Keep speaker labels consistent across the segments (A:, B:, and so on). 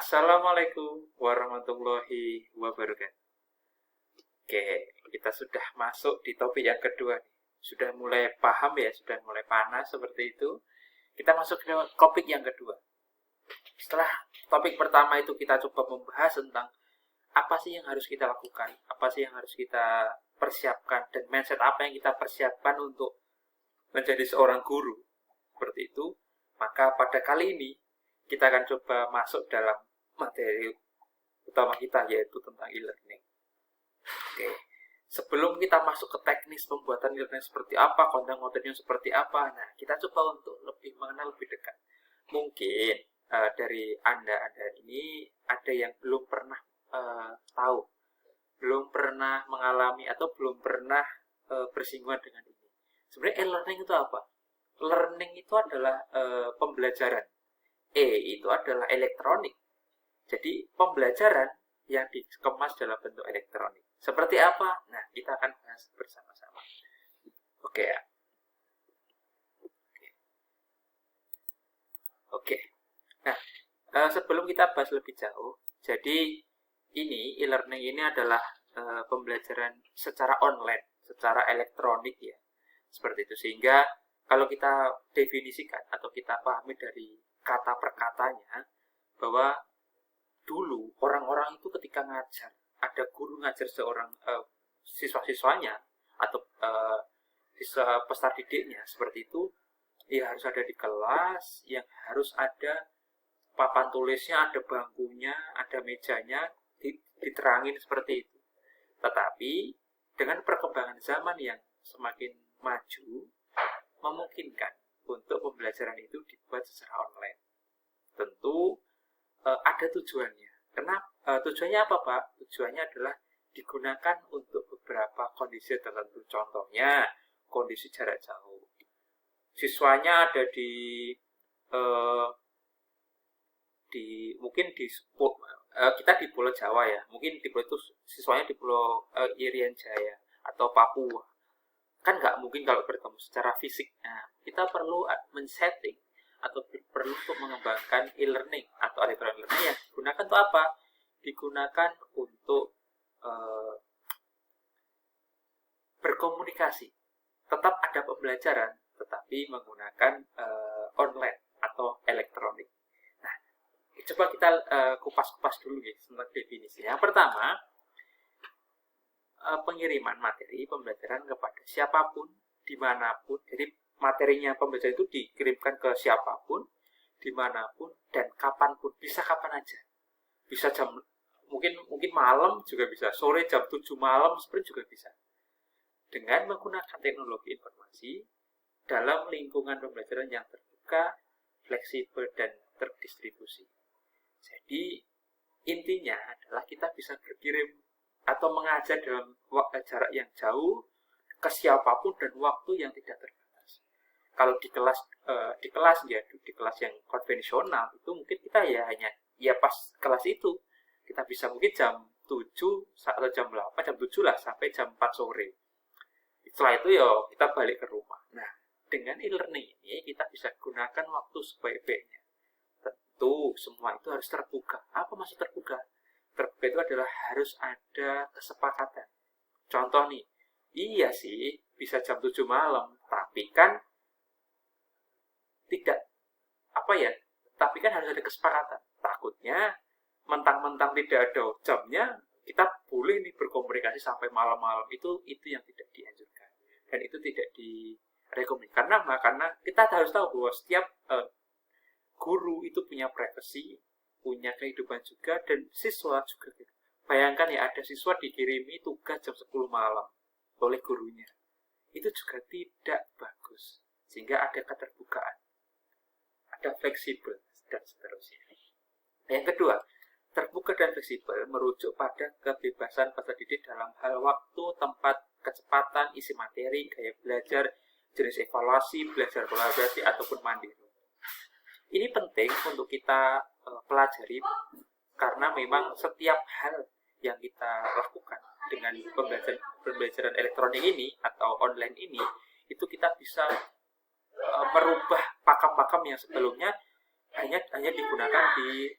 A: Assalamualaikum warahmatullahi wabarakatuh. Oke, kita sudah masuk di topik yang kedua nih. Sudah mulai paham ya, sudah mulai panas seperti itu. Kita masuk ke topik yang kedua. Setelah topik pertama itu kita coba membahas tentang apa sih yang harus kita lakukan, apa sih yang harus kita persiapkan, dan mindset apa yang kita persiapkan untuk menjadi seorang guru. Seperti itu, maka pada kali ini kita akan coba masuk dalam materi utama kita, yaitu tentang e-learning. Oke, sebelum kita masuk ke teknis pembuatan e-learning seperti apa, konten-kontennya seperti apa, nah kita coba untuk lebih mengenal lebih dekat. Mungkin dari Anda ini ada yang belum pernah tahu, belum pernah mengalami, atau belum pernah bersinggungan dengan ini. Sebenarnya e-learning itu apa? Learning itu adalah pembelajaran. Itu adalah elektronik. Jadi pembelajaran yang dikemas dalam bentuk elektronik. Seperti apa? Nah, kita akan bahas bersama-sama. Oke ya. Oke. Nah, sebelum kita bahas lebih jauh, jadi ini e-learning ini adalah pembelajaran secara online, secara elektronik ya. Seperti itu. Sehingga kalau kita definisikan atau kita pahami dari kata per katanya, bahwa dulu orang-orang itu ketika ngajar, ada guru ngajar seorang siswa-siswanya atau siswa peserta didiknya seperti itu, ya harus ada di kelas, yang harus ada papan tulisnya, ada bangkunya, ada mejanya, diterangin seperti itu. Tetapi dengan perkembangan zaman yang semakin maju, memungkinkan untuk pembelajaran itu dibuat secara online. Tentu ada tujuannya. Kenapa? Tujuannya apa, Pak? Tujuannya adalah digunakan untuk beberapa kondisi tertentu. Contohnya, kondisi jarak jauh. Siswanya ada mungkin kita di Pulau Jawa ya. Mungkin di Pulau itu siswanya di Pulau Irian Jaya atau Papua. Kan nggak mungkin kalau bertemu secara fisik. Nah, kita perlu men-setting atau perlu untuk mengembangkan e-learning atau electronic learning yang digunakan untuk apa? Digunakan untuk berkomunikasi. Tetap ada pembelajaran, tetapi menggunakan online atau elektronik. Nah, coba kita kupas-kupas dulu ya tentang definisi. Yang pertama, pengiriman materi pembelajaran kepada siapapun, dimanapun. Jadi materinya pembelajaran itu dikirimkan ke siapapun, dimanapun, dan kapanpun. Bisa kapan aja. Bisa mungkin malam juga bisa, sore jam 7 malam seperti juga bisa. Dengan menggunakan teknologi informasi dalam lingkungan pembelajaran yang terbuka, fleksibel, dan terdistribusi. Jadi intinya adalah kita bisa berkirim atau mengajar dalam jarak yang jauh ke siapapun dan waktu yang tidak terbatas. Kalau di kelas yang konvensional itu mungkin kita ya hanya pas kelas itu kita bisa mungkin jam 7 atau jam 8, jam 7 lah sampai jam 4 sore. Setelah itu ya kita balik ke rumah. Nah, dengan e-learning ini kita bisa gunakan waktu sebaik-baiknya. Tentu semua itu harus terbuka. Apa maksud terbuka? Terbuka itu adalah harus ada kesepakatan. Contoh nih, iya sih bisa jam 7 malam, tapi kan harus ada kesepakatan. Takutnya mentang-mentang tidak ada jamnya, kita boleh nih berkomunikasi sampai malam-malam. Itu yang tidak dianjurkan dan itu tidak direkomendasikan. Karena kita harus tahu bahwa setiap guru itu punya privasi, punya kehidupan juga, dan siswa juga. Bayangkan ya, ada siswa dikirimi tugas jam 10 malam oleh gurunya. Itu juga tidak bagus. Sehingga ada keterbukaan, ada fleksibel, dan seterusnya. Yang kedua, terbuka dan fleksibel merujuk pada kebebasan peserta didik dalam hal waktu, tempat, kecepatan, isi materi, gaya belajar, jenis evaluasi, belajar kolaborasi, ataupun mandiri. Ini penting untuk kita pelajari karena memang setiap hal yang kita lakukan dengan pembelajaran elektronik ini atau online ini, itu kita bisa merubah pakam-pakam yang sebelumnya hanya digunakan di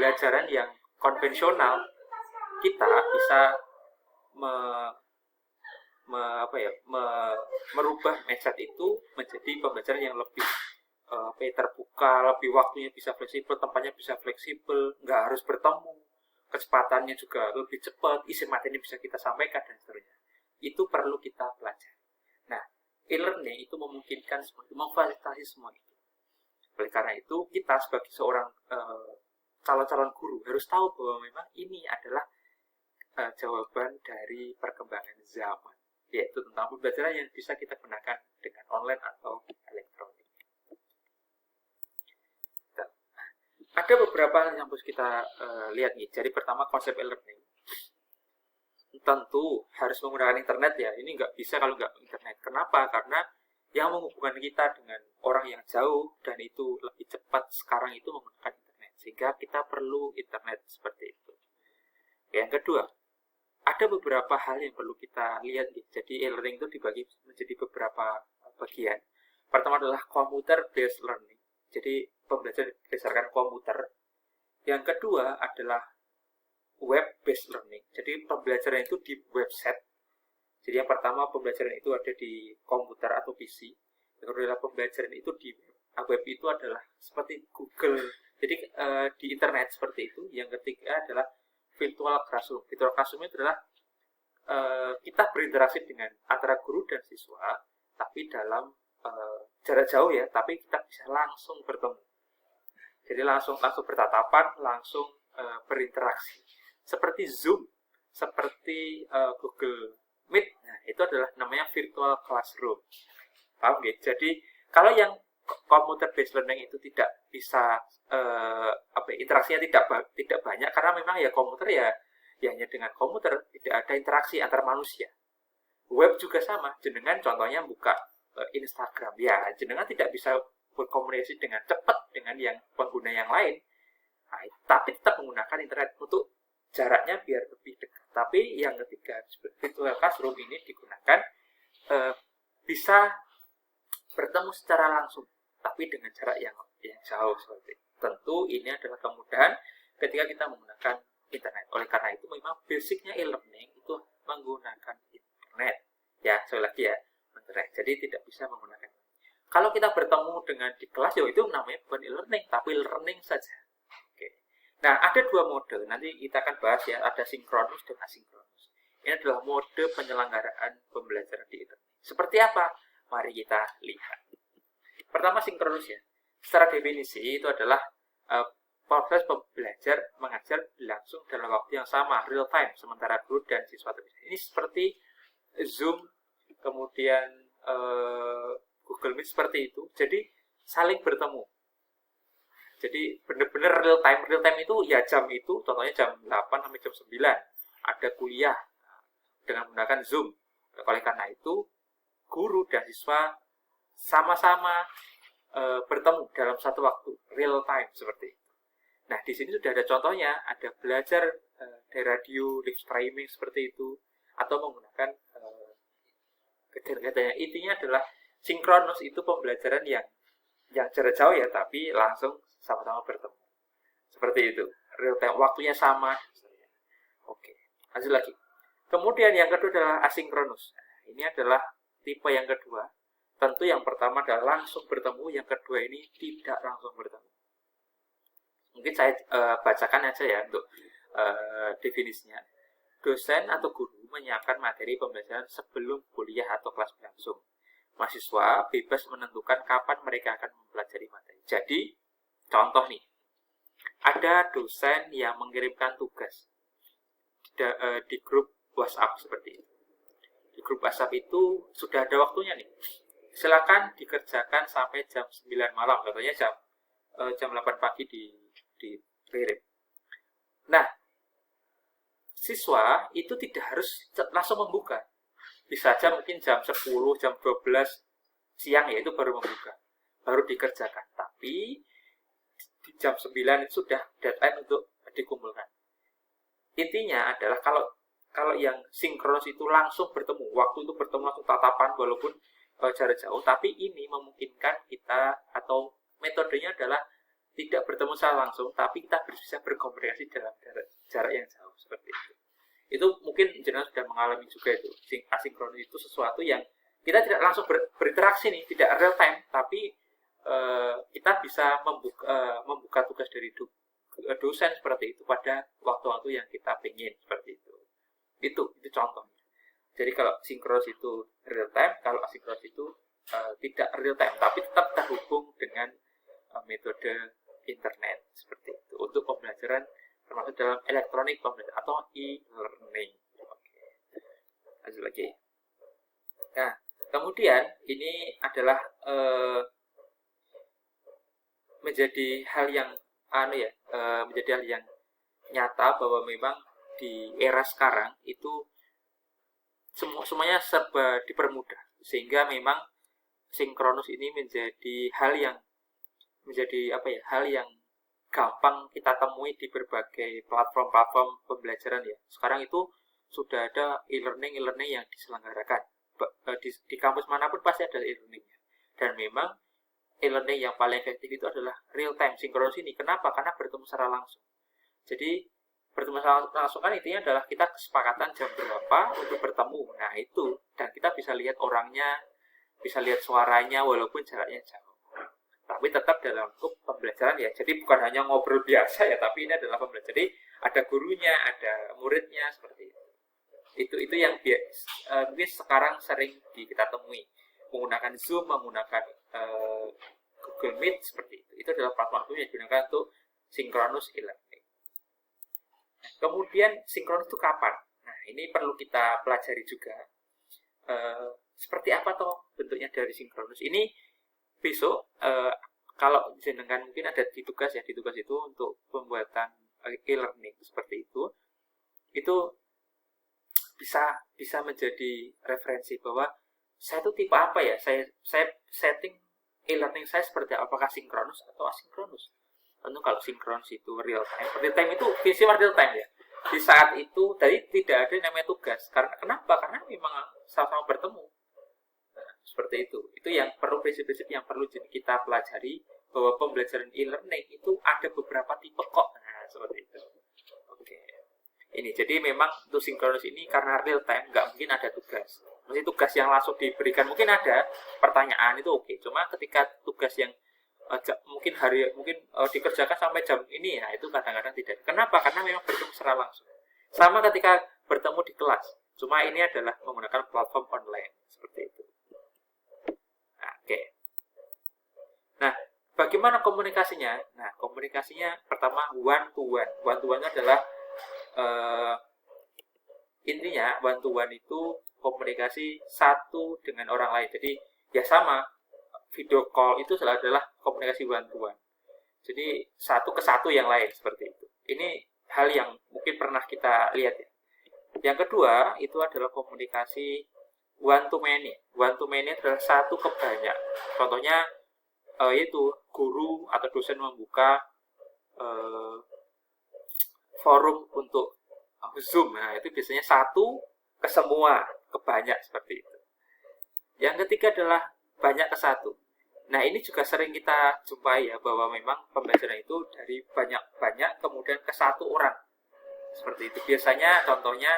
A: pembelajaran yang konvensional, kita bisa merubah mindset itu menjadi pembelajaran yang lebih terbuka, lebih waktunya bisa fleksibel, tempatnya bisa fleksibel, nggak harus bertemu, kecepatannya juga lebih cepat, isi materinya bisa kita sampaikan dan seterusnya. Itu perlu kita pelajari. Nah, e-learning itu memungkinkan semua itu, memfasilitasi semua itu. Oleh karena itu, kita sebagai seorang calon-calon guru harus tahu bahwa memang ini adalah jawaban dari perkembangan zaman, yaitu tentang pembelajaran yang bisa kita gunakan dengan online atau elektronik. Ada beberapa hal yang harus kita lihat nih. Jadi pertama, konsep e-learning tentu harus menggunakan internet ya. Ini nggak bisa kalau nggak internet. Kenapa? Karena yang menghubungkan kita dengan orang yang jauh dan itu lebih cepat sekarang itu menggunakan internet. Sehingga kita perlu internet seperti itu. Yang kedua, ada beberapa hal yang perlu kita lihat nih. Jadi e-learning itu dibagi menjadi beberapa bagian. Pertama adalah computer based learning. Jadi pembelajaran berdasarkan komputer. Yang kedua adalah web based learning. Jadi pembelajaran itu di website. Jadi yang pertama pembelajaran itu ada di komputer atau PC. Yang kedua adalah pembelajaran itu di web. Web itu adalah seperti Google. Jadi di internet seperti itu. Yang ketiga adalah virtual classroom. Virtual classroom itu adalah kita berinteraksi dengan antara guru dan siswa, tapi dalam jarak jauh ya, tapi kita bisa langsung bertemu. Jadi langsung bertatapan, langsung berinteraksi. Seperti Zoom, seperti Google Meet. Nah, itu adalah namanya virtual classroom. Paham ya? Jadi kalau yang computer based learning itu tidak bisa interaksinya tidak banyak, karena memang ya komputer ya hanya dengan komputer, tidak ada interaksi antar manusia. Web juga sama, jenengan contohnya buka Instagram, ya jenengan tidak bisa berkomunikasi dengan cepat dengan yang pengguna yang lain. Nah, tapi tetap menggunakan internet untuk jaraknya biar lebih dekat. Tapi yang ketiga, virtual classroom ini digunakan bisa bertemu secara langsung, tapi dengan jarak yang jauh seperti itu. Tentu ini adalah kemudahan ketika kita menggunakan internet. Oleh karena itu memang basicnya e-learning itu menggunakan internet. Ya, sekali lagi ya, internet. Jadi tidak bisa menggunakan. Kalau kita bertemu dengan di kelas, ya itu namanya bukan e-learning, tapi learning saja. Oke. Nah, ada dua mode. Nanti kita akan bahas ya, ada sinkronus dan asinkronus. Ini adalah mode penyelenggaraan pembelajaran di internet. Seperti apa? Mari kita lihat. Pertama, sinkronus ya. Secara definisi itu adalah proses pembelajar mengajar berlangsung dalam waktu yang sama, real time, sementara guru dan siswa terpisah. Ini seperti Zoom, kemudian Google Meet seperti itu. Jadi saling bertemu. Jadi benar-benar real time. Real time itu ya jam itu, contohnya jam 8 sampai jam 9 ada kuliah dengan menggunakan Zoom. Oleh karena itu guru dan siswa sama-sama bertemu dalam satu waktu, real time seperti itu. Nah, di sini sudah ada contohnya, ada belajar dari radio, live streaming seperti itu, atau menggunakan kegiatan. Intinya adalah sinkronus itu pembelajaran yang jarak jauh ya, tapi langsung sama-sama bertemu. Seperti itu, real time, waktunya sama. Oke, lanjut lagi. Kemudian yang kedua adalah asinkronus. Nah, ini adalah tipe yang kedua. Tentu yang pertama adalah langsung bertemu, yang kedua ini tidak langsung bertemu. Mungkin saya bacakan aja ya untuk definisinya. Dosen atau guru menyiapkan materi pembelajaran sebelum kuliah atau kelas berlangsung. Mahasiswa bebas menentukan kapan mereka akan mempelajari materi. Jadi, contoh nih, ada dosen yang mengirimkan tugas di grup WhatsApp seperti itu. Di grup WhatsApp itu sudah ada waktunya nih. Silakan dikerjakan sampai jam 9 malam, contohnya jam 8 pagi dikirim. Nah, siswa itu tidak harus langsung membuka. Bisa saja mungkin jam 10, jam 12 siang ya itu baru membuka, baru dikerjakan. Tapi di jam 9 itu sudah deadline untuk dikumpulkan. Intinya adalah kalau yang sinkronus itu langsung bertemu, waktu itu bertemu langsung tatapan walaupun jarak jauh, tapi ini memungkinkan kita atau metodenya adalah tidak bertemu secara langsung, tapi kita bisa berkomunikasi dalam jarak yang jauh seperti itu. Itu mungkin jenengan sudah mengalami juga itu. Asinkronus itu sesuatu yang kita tidak langsung berinteraksi nih, tidak real time, tapi kita bisa membuka tugas dari dosen seperti itu pada waktu-waktu yang kita ingin seperti itu. Itu contoh. Jadi kalau sinkronus itu real time, kalau asinkronus itu tidak real time, tapi tetap terhubung dengan metode internet seperti itu untuk pembelajaran termasuk dalam elektronik pembelajaran atau e-learning. Oke. Lanjut lagi. Nah, kemudian ini adalah menjadi hal yang menjadi hal yang nyata bahwa memang di era sekarang itu semuanya serba dipermudah, sehingga memang sinkronus ini menjadi hal yang gampang kita temui di berbagai platform pembelajaran ya. Sekarang itu sudah ada e-learning yang diselenggarakan. Di kampus manapun pasti ada e-learningnya. Dan memang e-learning yang paling efektif itu adalah real time sinkronus ini. Kenapa? Karena bertemu secara langsung. Jadi bertemu secara langsung kan intinya adalah kita kesepakatan jam berapa untuk bertemu. Nah itu, dan kita bisa lihat orangnya, bisa lihat suaranya walaupun jaraknya jauh. Tapi tetap dalam bentuk pembelajaran ya. Jadi bukan hanya ngobrol biasa ya, tapi ini adalah pembelajaran. Jadi ada gurunya, ada muridnya seperti itu. Itu yang mungkin sekarang sering kita temui, menggunakan Zoom, menggunakan Google Meet seperti itu. Itu adalah platform yang digunakan untuk sinkronus e-learning. Nah, kemudian sinkronus itu kapan? Nah ini perlu kita pelajari juga. Seperti apa toh bentuknya dari sinkronus ini? Besok kalau jenengan mungkin ada di tugas itu untuk pembuatan e-learning seperti itu bisa menjadi referensi bahwa saya itu tipe apa ya, saya setting e-learning saya seperti apakah sinkronus atau asinkronus. Tentu kalau sinkronus itu real time itu prinsipnya real time ya. Di saat itu tadi tidak ada namanya tugas. Kenapa? Karena memang sama-sama bertemu. Seperti itu yang prinsip-prinsip yang perlu kita pelajari, bahwa pembelajaran e-learning itu ada beberapa tipe kok. Nah, seperti itu. Oke. Ini jadi memang untuk sinkronus ini karena real time nggak mungkin ada tugas. Mesti tugas yang langsung diberikan mungkin ada pertanyaan itu oke. Cuma ketika tugas yang mungkin dikerjakan sampai jam ini, nah itu kadang-kadang tidak. Kenapa? Karena memang bertemu secara langsung. Sama ketika bertemu di kelas. Cuma ini adalah menggunakan platform online seperti itu. Oke. Nah, bagaimana komunikasinya? Nah, komunikasinya pertama one to one. One to one adalah intinya one to one itu komunikasi satu dengan orang lain. Jadi ya sama, video call itu adalah komunikasi one to one. Jadi satu ke satu yang lain seperti itu. Ini hal yang mungkin pernah kita lihat ya. Yang kedua itu adalah komunikasi one to many. One to many adalah satu ke banyak. Contohnya yaitu guru atau dosen membuka forum untuk Zoom. Nah, itu biasanya satu ke semua, ke banyak seperti itu. Yang ketiga adalah banyak ke satu. Nah, ini juga sering kita jumpai ya, bahwa memang pembelajaran itu dari banyak-banyak kemudian ke satu orang. Seperti itu. Biasanya contohnya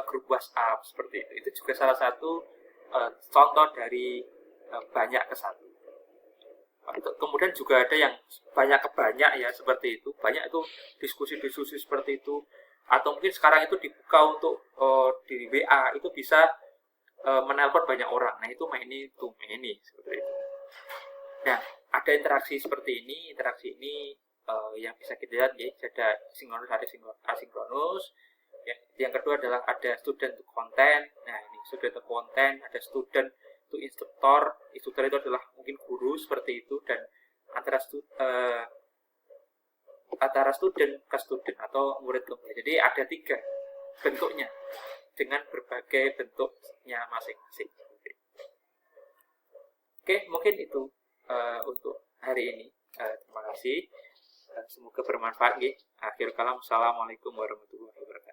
A: grup WhatsApp seperti itu. Itu juga salah satu contoh dari banyak ke satu. Kemudian juga ada yang banyak ke banyak ya, seperti itu. Banyak itu diskusi-diskusi seperti itu. Atau mungkin sekarang itu dibuka untuk di WA, itu bisa menelpon banyak orang. Nah, itu many to many seperti itu. Nah, ada interaksi seperti ini. Interaksi ini yang bisa kita lihat ya, ada sinkronus, ada asinkronus. Yang kedua adalah ada student to content. Nah, ini student to content, ada student to instruktur. Instruktur itu adalah mungkin guru seperti itu, dan antara student ke student atau murid ke murid. Jadi ada 3 bentuknya dengan berbagai bentuknya masing-masing. Oke, mungkin itu untuk hari ini. Terima kasih. Semoga bermanfaat. Akhir kalam, assalamualaikum warahmatullahi wabarakatuh.